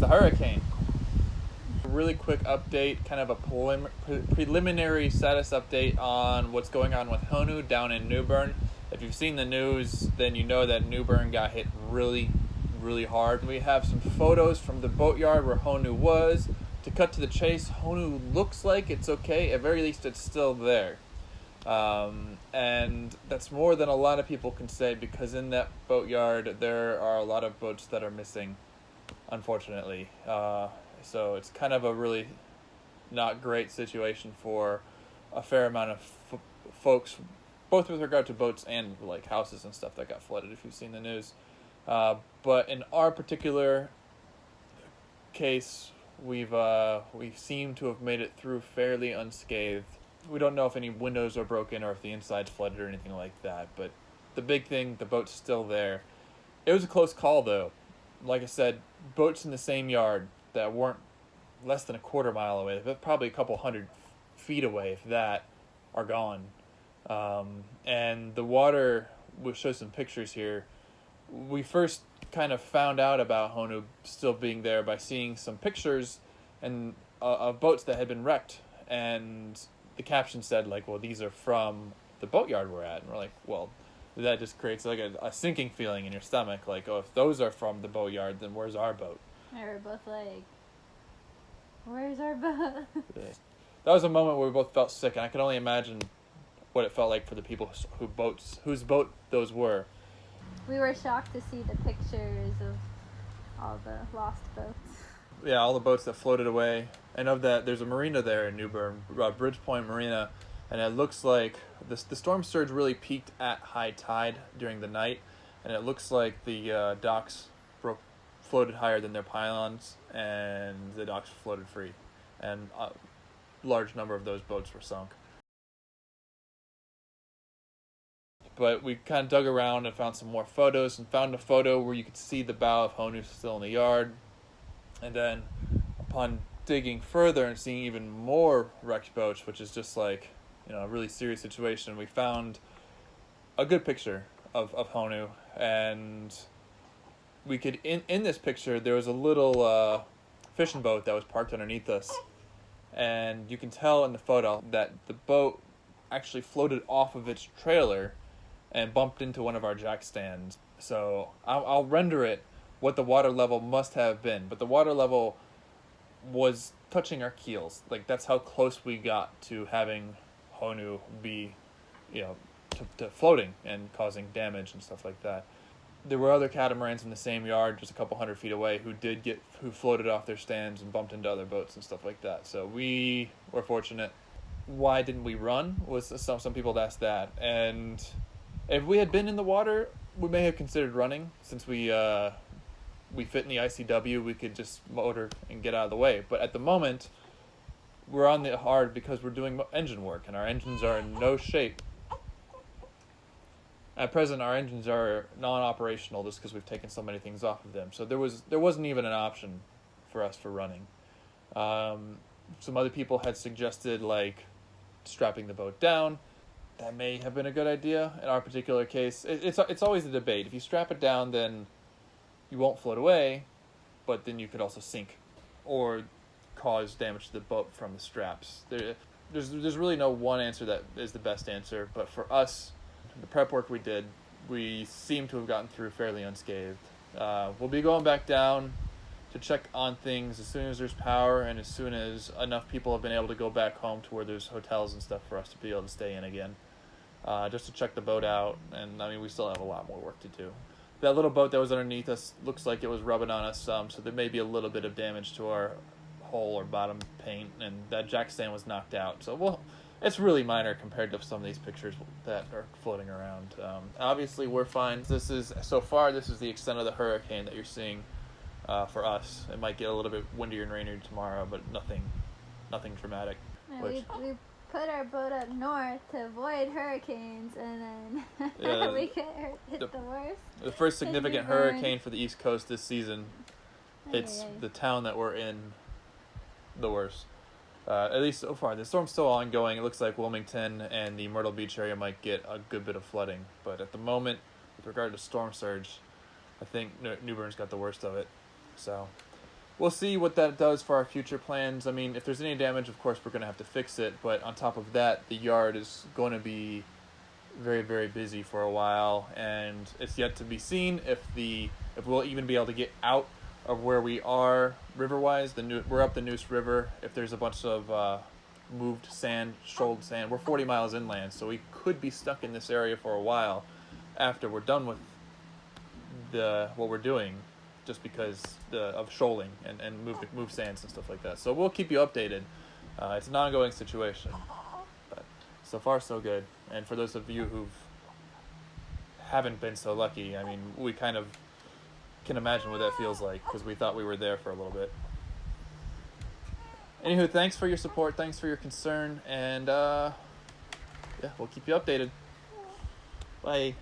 the hurricane. A really quick update, kind of a preliminary status update on what's going on with Honu down in New Bern. If you've seen the news, then you know that New Bern got hit really hard. We have some photos from the boatyard where Honu was. To cut to the chase, Honu looks like it's okay. At very least, it's still there. And that's more than a lot of people can say, because in that boatyard there are a lot of boats that are missing, unfortunately. So it's kind of a really not great situation for a fair amount of folks, both with regard to boats and like houses and stuff that got flooded, if you've seen the news. But in our particular case, we seem to have made it through fairly unscathed. We don't know if any windows are broken or if the inside's flooded or anything like that, but the big thing, the boat's still there. It was a close call, though. Like I said, boats in the same yard that weren't less than a quarter mile away, but probably a couple 100 feet away, if that, are gone. And the water, we'll show some pictures here. We first kind of found out about Honu still being there by seeing some pictures and of boats that had been wrecked, and the caption said, like, well, these are from the boatyard we're at. And we're like, well, that just creates like a sinking feeling in your stomach. Like, oh, if those are from the boatyard, then where's our boat? And we're both like, where's our boat? That was a moment where we both felt sick, and I can only imagine what it felt like for the people whose boat those were. We were shocked to see the pictures of all the lost boats. Yeah, all the boats that floated away. And of that, there's a marina there in New Bern, Bridgepoint Marina, and it looks like the storm surge really peaked at high tide during the night, and it looks like the docks floated higher than their pylons, and the docks floated free, and a large number of those boats were sunk. But we kind of dug around and found some more photos, and found a photo where you could see the bow of Honu still in the yard. And then upon digging further and seeing even more wrecked boats, which is just like, a really serious situation, we found a good picture of Honu. And we could, in this picture, there was a little fishing boat that was parked underneath us. And you can tell in the photo that the boat actually floated off of its trailer and bumped into one of our jack stands. So I'll render it what the water level must have been, but the water level was touching our keels. Like, that's how close we got to having Honu be, to floating and causing damage and stuff like that. There were other catamarans in the same yard, just a couple 100 feet away, who floated off their stands and bumped into other boats and stuff like that. So we were fortunate. Why didn't we run? Was some people asked that, and if we had been in the water, we may have considered running. Since we fit in the ICW, we could just motor and get out of the way. But at the moment, we're on the hard because we're doing engine work, and our engines are in no shape. At present, our engines are non-operational just because we've taken so many things off of them. So there wasn't even an option for us for running. Some other people had suggested, like, strapping the boat down. That may have been a good idea. In our particular case, it's always a debate. If you strap it down, then you won't float away, but then you could also sink or cause damage to the boat from the straps. There's really no one answer that is the best answer, but for us, the prep work we did, we seem to have gotten through fairly unscathed. We'll be going back down to check on things as soon as there's power and as soon as enough people have been able to go back home to where there's hotels and stuff for us to be able to stay in again, just to check the boat out. And we still have a lot more work to do. That little boat that was underneath us looks like it was rubbing on us some, so there may be a little bit of damage to our hull or bottom paint, and that jack stand was knocked out. So it's really minor compared to some of these pictures that are floating around. Obviously, we're fine. This is the extent of the hurricane that you're seeing for us. It might get a little bit windier and rainier tomorrow, but nothing dramatic. Yeah, we put our boat up north to avoid hurricanes, and then we get hit the worst. The first significant hurricane for the East Coast this season hits the town that we're in the worst. At least so far. The storm's still ongoing. It looks like Wilmington and the Myrtle Beach area might get a good bit of flooding. But at the moment, with regard to storm surge, I think New Bern's got the worst of it. So we'll see what that does for our future plans. I mean, if there's any damage, of course, we're going to have to fix it. But on top of that, the yard is going to be very, very busy for a while, and it's yet to be seen if we'll even be able to get out of where we are river-wise. We're up the Neuse River. If there's a bunch of moved sand, shoaled sand, we're 40 miles inland, so we could be stuck in this area for a while after we're done with what we're doing, just because of shoaling and move sands and stuff like that. So we'll keep you updated. It's an ongoing situation, but so far so good. And for those of you who haven't been so lucky, I mean, we kind of can imagine what that feels like, because we thought we were there for a little bit. Anywho, thanks for your support, thanks for your concern, and yeah, we'll keep you updated. Bye.